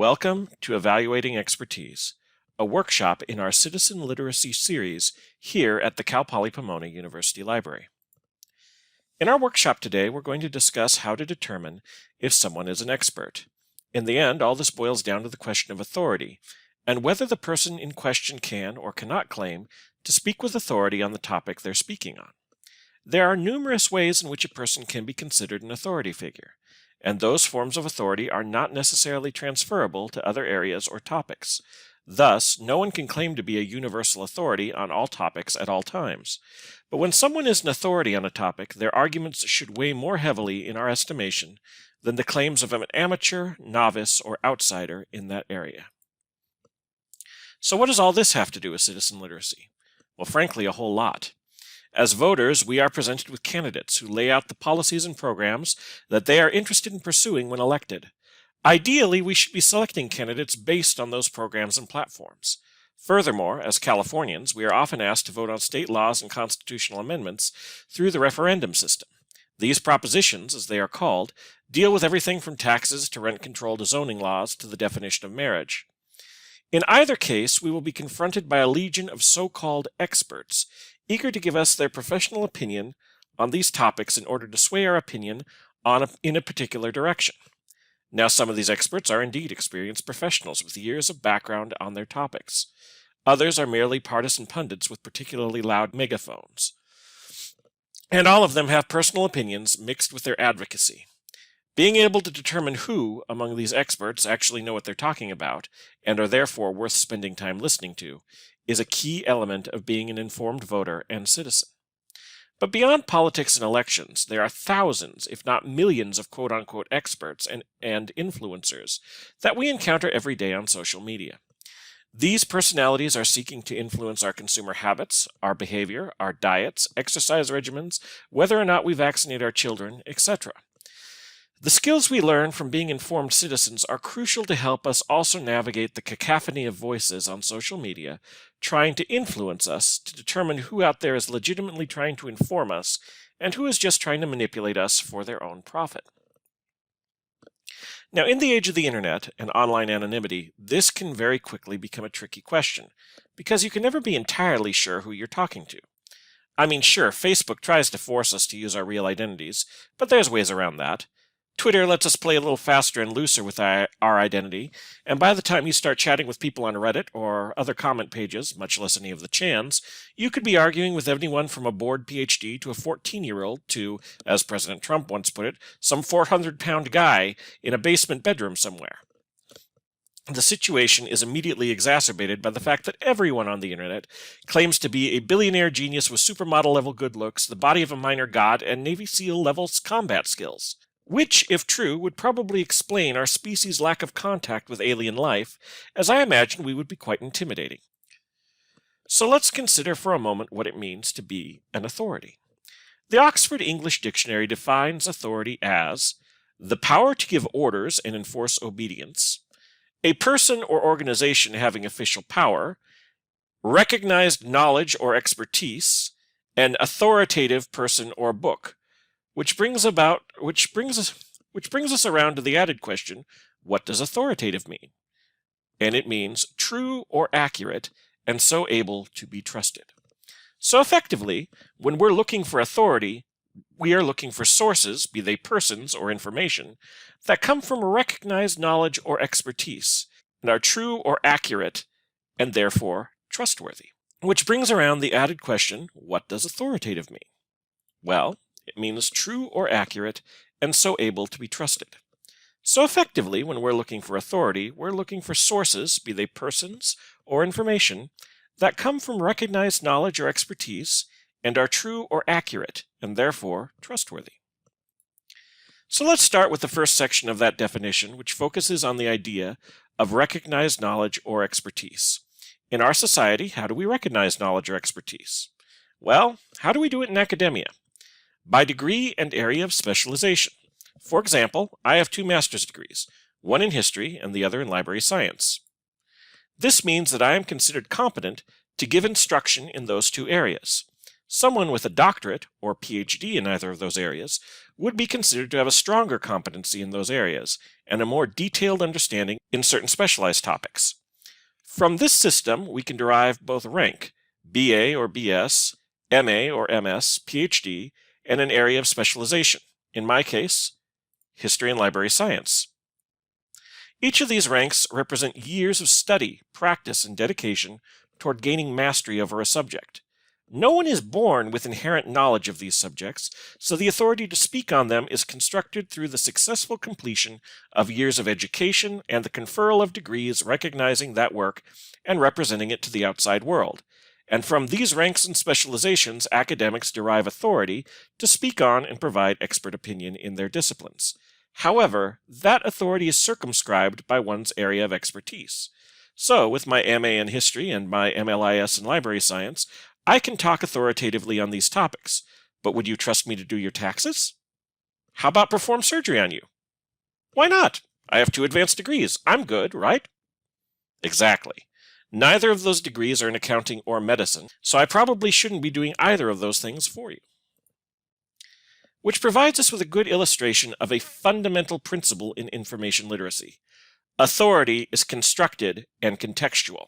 Welcome to Evaluating Expertise, a workshop in our Citizen Literacy series here at the Cal Poly Pomona University Library. In our workshop today, we're going to discuss how to determine if someone is an expert. In the end, all this boils down to the question of authority, and whether the person in question can or cannot claim to speak with authority on the topic they're speaking on. There are numerous ways in which a person can be considered an authority figure, and those forms of authority are not necessarily transferable to other areas or topics. Thus, no one can claim to be a universal authority on all topics at all times. But when someone is an authority on a topic, their arguments should weigh more heavily in our estimation than the claims of an amateur, novice, or outsider in that area. So what does all this have to do with citizen literacy? Well, frankly, a whole lot. As voters, we are presented with candidates who lay out the policies and programs that they are interested in pursuing when elected. Ideally, we should be selecting candidates based on those programs and platforms. Furthermore, as Californians, we are often asked to vote on state laws and constitutional amendments through the referendum system. These propositions, as they are called, deal with everything from taxes to rent control to zoning laws to the definition of marriage. In either case, we will be confronted by a legion of so-called experts, eager to give us their professional opinion on these topics in order to sway our opinion in a particular direction. Now, some of these experts are indeed experienced professionals with years of background on their topics. Others are merely partisan pundits with particularly loud megaphones. And all of them have personal opinions mixed with their advocacy. Being able to determine who among these experts actually know what they're talking about and are therefore worth spending time listening to is a key element of being an informed voter and citizen. But beyond politics and elections, there are thousands, if not millions, of quote-unquote experts and influencers that we encounter every day on social media. These personalities are seeking to influence our consumer habits, our behavior, our diets, exercise regimens, whether or not we vaccinate our children, etc. The skills we learn from being informed citizens are crucial to help us also navigate the cacophony of voices on social media trying to influence us to determine who out there is legitimately trying to inform us and who is just trying to manipulate us for their own profit. Now, in the age of the internet and online anonymity, this can very quickly become a tricky question because you can never be entirely sure who you're talking to. I mean, sure, Facebook tries to force us to use our real identities, but there's ways around that. Twitter lets us play a little faster and looser with our identity, and by the time you start chatting with people on Reddit or other comment pages, much less any of the chans, you could be arguing with anyone from a bored PhD to a 14-year-old to, as President Trump once put it, some 400-pound guy in a basement bedroom somewhere. The situation is immediately exacerbated by the fact that everyone on the internet claims to be a billionaire genius with supermodel-level good looks, the body of a minor god, and Navy SEAL-level combat skills. Which, if true, would probably explain our species' lack of contact with alien life, as I imagine we would be quite intimidating. So let's consider for a moment what it means to be an authority. The Oxford English Dictionary defines authority as the power to give orders and enforce obedience, a person or organization having official power, recognized knowledge or expertise, an authoritative person or book. Which brings us around to the added question, what does authoritative mean? And it means true or accurate, and so able to be trusted. So effectively, when we're looking for authority, we are looking for sources, be they persons or information, that come from recognized knowledge or expertise, and are true or accurate, and therefore trustworthy. Which brings around the added question, what does authoritative mean? Well, it means true or accurate, and so able to be trusted. So effectively, when we're looking for authority, we're looking for sources, be they persons or information, that come from recognized knowledge or expertise, and are true or accurate, and therefore trustworthy. So let's start with the first section of that definition, which focuses on the idea of recognized knowledge or expertise. In our society, how do we recognize knowledge or expertise? Well, how do we do it in academia? By degree and area of specialization. For example, I have 2 master's degrees, one in history and the other in library science. This means that I am considered competent to give instruction in those 2 areas. Someone with a doctorate or PhD in either of those areas would be considered to have a stronger competency in those areas and a more detailed understanding in certain specialized topics. From this system, we can derive both rank, BA or BS, MA or MS, PhD, and an area of specialization. In my case, history and library science. Each of these ranks represent years of study, practice, and dedication toward gaining mastery over a subject. No one is born with inherent knowledge of these subjects, so the authority to speak on them is constructed through the successful completion of years of education and the conferral of degrees recognizing that work and representing it to the outside world. And from these ranks and specializations, academics derive authority to speak on and provide expert opinion in their disciplines. However, that authority is circumscribed by one's area of expertise. So, with my MA in history and my MLIS in library science, I can talk authoritatively on these topics, but would you trust me to do your taxes? How about perform surgery on you? Why not? I have 2 advanced degrees. I'm good, right? Exactly. Neither of those degrees are in accounting or medicine, so I probably shouldn't be doing either of those things for you. Which provides us with a good illustration of a fundamental principle in information literacy. Authority is constructed and contextual.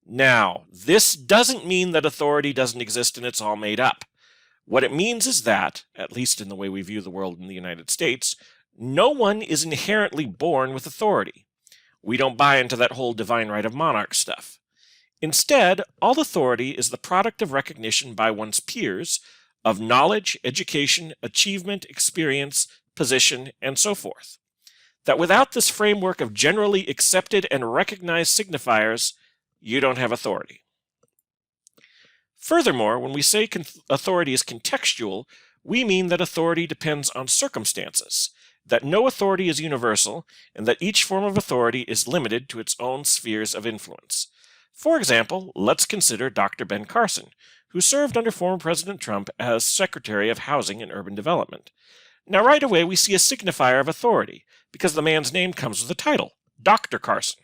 Now, this doesn't mean that authority doesn't exist and it's all made up. What it means is that, at least in the way we view the world in the United States, no one is inherently born with authority. We don't buy into that whole divine right of monarch stuff. Instead, all authority is the product of recognition by one's peers of knowledge, education, achievement, experience, position, and so forth. That without this framework of generally accepted and recognized signifiers, you don't have authority. Furthermore, when we say authority is contextual, we mean that authority depends on circumstances, that no authority is universal, and that each form of authority is limited to its own spheres of influence. For example, let's consider Dr. Ben Carson, who served under former President Trump as Secretary of Housing and Urban Development. Now, right away, we see a signifier of authority, because the man's name comes with a title, Dr. Carson.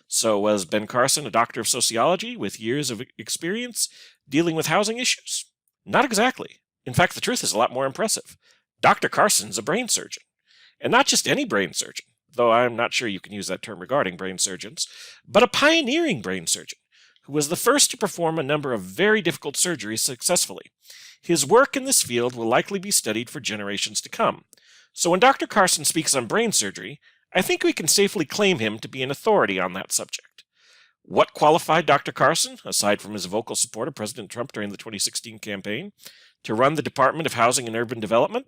So was Ben Carson a doctor of sociology with years of experience dealing with housing issues? Not exactly. In fact, the truth is a lot more impressive. Dr. Carson's a brain surgeon. And not just any brain surgeon, though I'm not sure you can use that term regarding brain surgeons, but a pioneering brain surgeon who was the first to perform a number of very difficult surgeries successfully. His work in this field will likely be studied for generations to come. So when Dr. Carson speaks on brain surgery, I think we can safely claim him to be an authority on that subject. What qualified Dr. Carson, aside from his vocal support of President Trump during the 2016 campaign, to run the Department of Housing and Urban Development?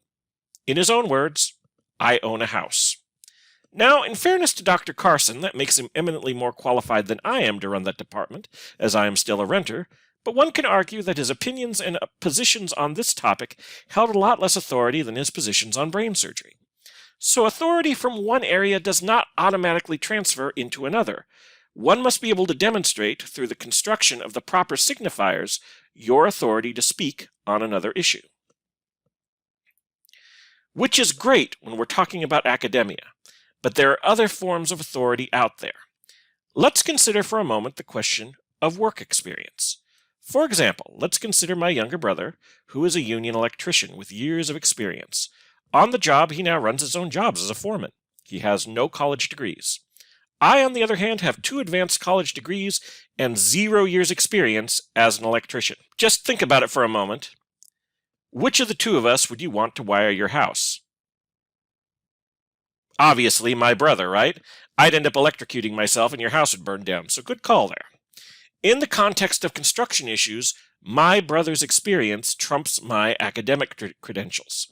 In his own words, I own a house. Now, in fairness to Dr. Carson, that makes him eminently more qualified than I am to run that department, as I am still a renter, but one can argue that his opinions and positions on this topic held a lot less authority than his positions on brain surgery. So authority from one area does not automatically transfer into another. One must be able to demonstrate, through the construction of the proper signifiers, your authority to speak on another issue. Which is great when we're talking about academia, but there are other forms of authority out there. Let's consider for a moment the question of work experience. For example, let's consider my younger brother, who is a union electrician with years of experience. On the job, he now runs his own jobs as a foreman. He has no college degrees. I, on the other hand, have 2 advanced college degrees and 0 years experience as an electrician. Just think about it for a moment. Which of the 2 of us would you want to wire your house? Obviously, my brother, right? I'd end up electrocuting myself and your house would burn down, so good call there. In the context of construction issues, my brother's experience trumps my academic credentials.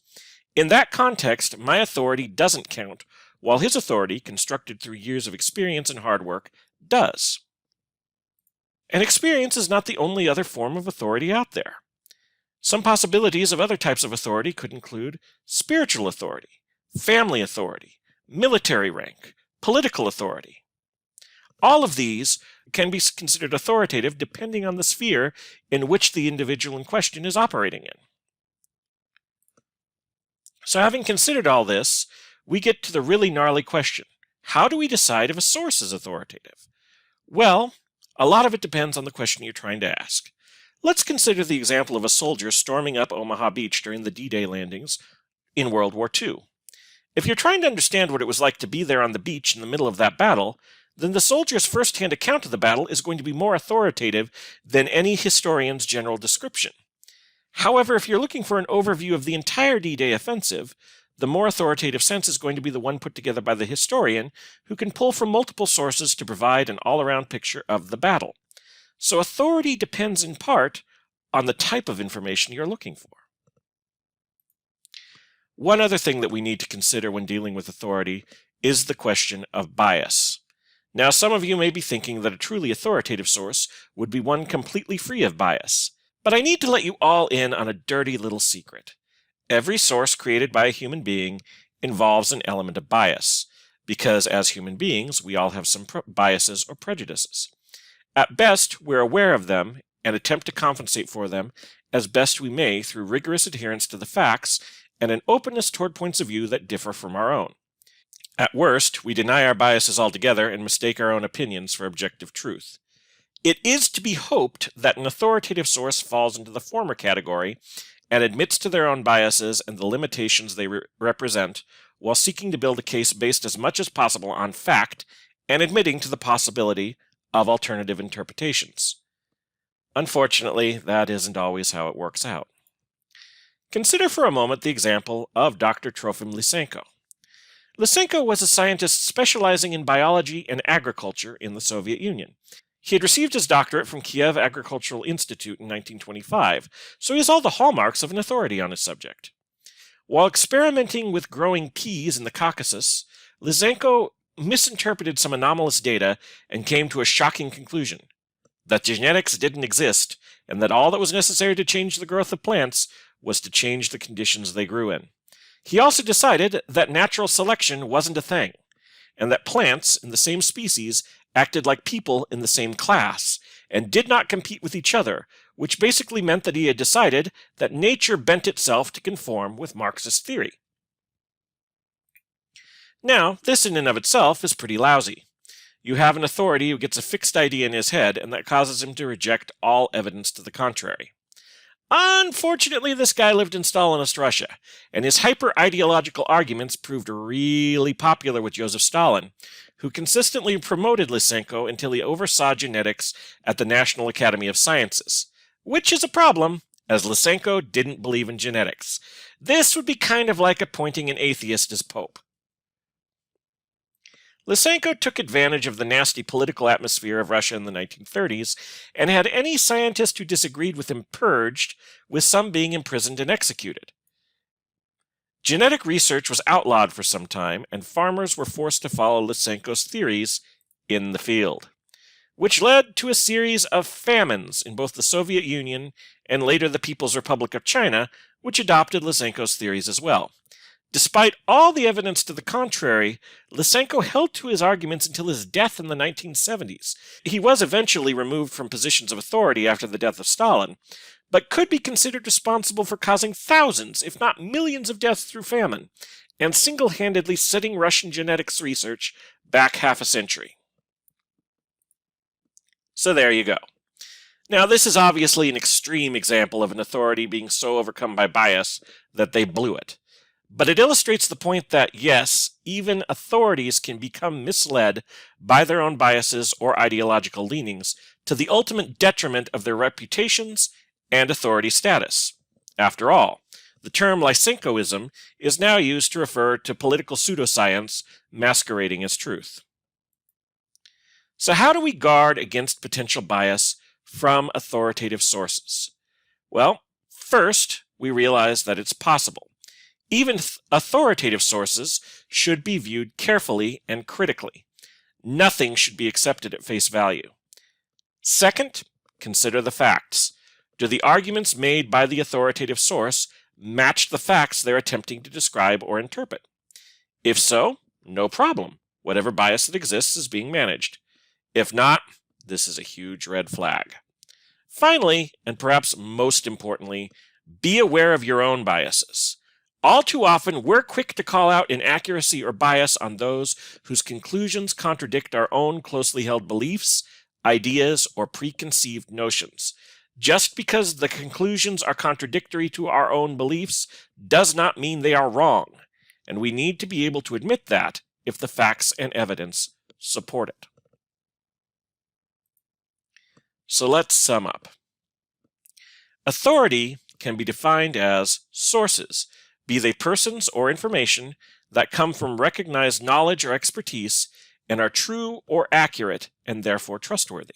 In that context, my authority doesn't count, while his authority, constructed through years of experience and hard work, does. And experience is not the only other form of authority out there. Some possibilities of other types of authority could include spiritual authority, family authority, military rank, political authority. All of these can be considered authoritative depending on the sphere in which the individual in question is operating in. So having considered all this, we get to the really gnarly question. How do we decide if a source is authoritative? Well, a lot of it depends on the question you're trying to ask. Let's consider the example of a soldier storming up Omaha Beach during the D-Day landings in World War II. If you're trying to understand what it was like to be there on the beach in the middle of that battle, then the soldier's first-hand account of the battle is going to be more authoritative than any historian's general description. However, if you're looking for an overview of the entire D-Day offensive, the more authoritative sense is going to be the one put together by the historian, who can pull from multiple sources to provide an all-around picture of the battle. So authority depends in part on the type of information you're looking for. One other thing that we need to consider when dealing with authority is the question of bias. Now, some of you may be thinking that a truly authoritative source would be one completely free of bias, but I need to let you all in on a dirty little secret. Every source created by a human being involves an element of bias, because as human beings, we all have some biases or prejudices. At best, we're aware of them and attempt to compensate for them as best we may through rigorous adherence to the facts and an openness toward points of view that differ from our own. At worst, we deny our biases altogether and mistake our own opinions for objective truth. It is to be hoped that an authoritative source falls into the former category and admits to their own biases and the limitations they represent while seeking to build a case based as much as possible on fact and admitting to the possibility of alternative interpretations. Unfortunately, that isn't always how it works out. Consider for a moment the example of Dr. Trofim Lysenko. Lysenko was a scientist specializing in biology and agriculture in the Soviet Union. He had received his doctorate from Kiev Agricultural Institute in 1925, so he has all the hallmarks of an authority on his subject. While experimenting with growing peas in the Caucasus, Lysenko misinterpreted some anomalous data and came to a shocking conclusion: that genetics didn't exist, and that all that was necessary to change the growth of plants was to change the conditions they grew in. He also decided that natural selection wasn't a thing, and that plants in the same species acted like people in the same class, and did not compete with each other, which basically meant that he had decided that nature bent itself to conform with Marxist theory. Now, this in and of itself is pretty lousy. You have an authority who gets a fixed idea in his head, and that causes him to reject all evidence to the contrary. Unfortunately, this guy lived in Stalinist Russia, and his hyper-ideological arguments proved really popular with Joseph Stalin, who consistently promoted Lysenko until he oversaw genetics at the National Academy of Sciences, which is a problem, as Lysenko didn't believe in genetics. This would be kind of like appointing an atheist as pope. Lysenko took advantage of the nasty political atmosphere of Russia in the 1930s and had any scientist who disagreed with him purged, with some being imprisoned and executed. Genetic research was outlawed for some time, and farmers were forced to follow Lysenko's theories in the field, which led to a series of famines in both the Soviet Union and later the People's Republic of China, which adopted Lysenko's theories as well. Despite all the evidence to the contrary, Lysenko held to his arguments until his death in the 1970s. He was eventually removed from positions of authority after the death of Stalin, but could be considered responsible for causing thousands, if not millions, of deaths through famine, and single-handedly setting Russian genetics research back half a century. So there you go. Now, this is obviously an extreme example of an authority being so overcome by bias that they blew it. But it illustrates the point that, yes, even authorities can become misled by their own biases or ideological leanings to the ultimate detriment of their reputations and authority status. After all, the term Lysenkoism is now used to refer to political pseudoscience masquerading as truth. So how do we guard against potential bias from authoritative sources? Well, first, we realize that it's possible. Even authoritative sources should be viewed carefully and critically. Nothing should be accepted at face value. Second, consider the facts. Do the arguments made by the authoritative source match the facts they're attempting to describe or interpret? If so, no problem. Whatever bias that exists is being managed. If not, this is a huge red flag. Finally, and perhaps most importantly, be aware of your own biases. All too often, we're quick to call out inaccuracy or bias on those whose conclusions contradict our own closely held beliefs, ideas, or preconceived notions. Just because the conclusions are contradictory to our own beliefs does not mean they are wrong, and we need to be able to admit that if the facts and evidence support it. So let's sum up. Authority can be defined as sources, be they persons or information, that come from recognized knowledge or expertise and are true or accurate and therefore trustworthy.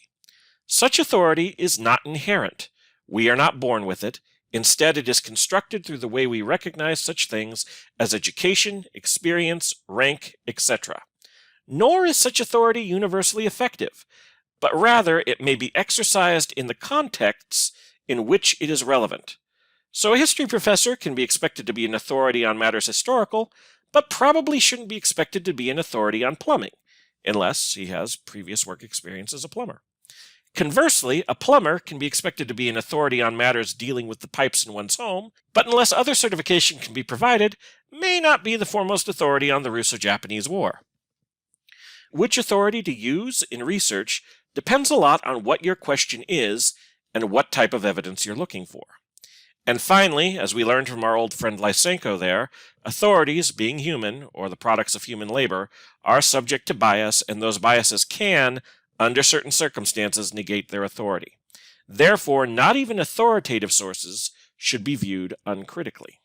Such authority is not inherent. We are not born with it. Instead, it is constructed through the way we recognize such things as education, experience, rank, etc. Nor is such authority universally effective, but rather it may be exercised in the contexts in which it is relevant. So a history professor can be expected to be an authority on matters historical, but probably shouldn't be expected to be an authority on plumbing, unless he has previous work experience as a plumber. Conversely, a plumber can be expected to be an authority on matters dealing with the pipes in one's home, but unless other certification can be provided, may not be the foremost authority on the Russo-Japanese War. Which authority to use in research depends a lot on what your question is and what type of evidence you're looking for. And finally, as we learned from our old friend Lysenko there, authorities, being human, or the products of human labor, are subject to bias, and those biases can, under certain circumstances, negate their authority. Therefore, not even authoritative sources should be viewed uncritically.